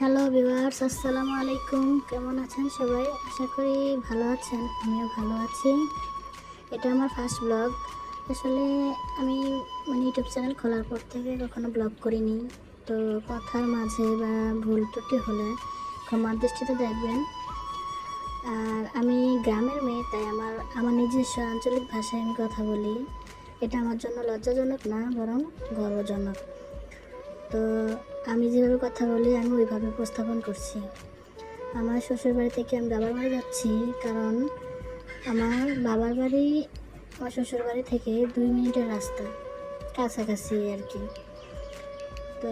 Hello viewers, আসসালামু আলাইকুম। কেমন আছেন সবাই? আশা করি ভালো আছেন। আমিও ভালো আছি। এটা আমার ফার্স্ট ব্লগ। আসলে আমি ইউটিউব চ্যানেল খোলার পর থেকে কখনো ব্লগ করিনি। তো কথার মাঝে বা ভুল ত্রুটি হলে ক্ষমার দৃষ্টিতে দেখবেন। আর আমি গ্রামের মেয়ে, তাই আমার নিজস্ব আঞ্চলিক ভাষায় আমি কথা বলি। এটা আমার জন্য লজ্জাজনক না, বরং গর্বজনক। তো আমি যেভাবে কথা বলি আমি ওইভাবে উপস্থাপন করছি। আমার শ্বশুর বাড়ি থেকে আমি বাবার বাড়ি যাচ্ছি, কারণ বাবার বাড়ি আমার শ্বশুর বাড়ি থেকে 2 মিনিটের রাস্তা, কাছাকাছি আর কি। তো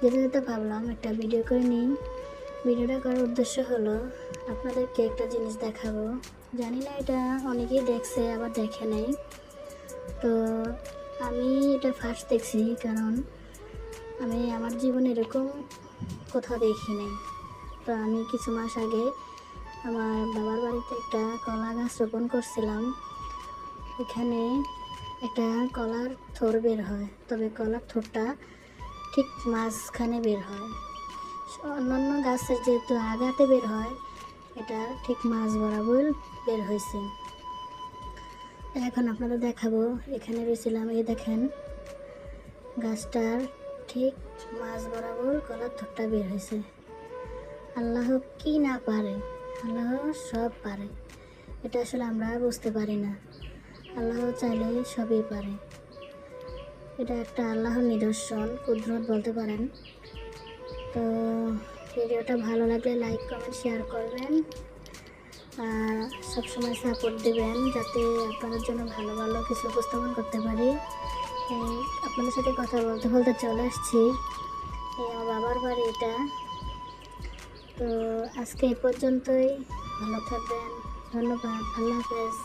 যেতে যেতে ভাবলাম একটা ভিডিও করে নিই। ভিডিওটা করার উদ্দেশ্য হলো আপনাদেরকে একটা জিনিস দেখাবো। জানি না এটা অনেকেই দেখছে আবার দেখে নেই। তো আমি এটা ফার্স্ট দেখছি, কারণ আমি আমার জীবনে এরকম কোথাও দেখি নাই। তো আমি কিছু মাস আগে আমার বাবার বাড়িতে একটা কলা গাছ রোপণ করছিলাম। এখানে একটা কলার থোড় বের হয়, তবে কলার থোড়টা ঠিক মাঝখানে বের হয়। অন্যান্য গাছের যেহেতু আগাতে বের হয়, এটা ঠিক মাঝ বরাবর বের হয়েছে। এখন আপনাদের দেখাবো। এখানে রয়েছিলাম, এই দেখেন গাছটার ঠিক মাঝ বরাবর কলার থোড়টা বের হয়েছে। আল্লাহ কি না পারে, আল্লাহ সব পারে। এটা আসলে আমরা বুঝতে পারি না। আল্লাহ চাইলে সবই পারে। এটা একটা আল্লাহর নিদর্শন, কুদরত বলতে পারেন। তো ভিডিওটা ভালো লাগলে লাইক কমেন্ট শেয়ার করবেন, আর সবসময় সাপোর্ট দেবেন, যাতে আপনাদের জন্য ভালো ভালো কিছু উপস্থাপন করতে পারি। আপনাদের সাথে কথা বলতে বলতে চলে আসছি আমার বাবার বাড়ি এটা। তো আজকে এই পর্যন্তই। ভালো থাকবেন। ধন্যবাদ। আল্লাহ হাফেজ।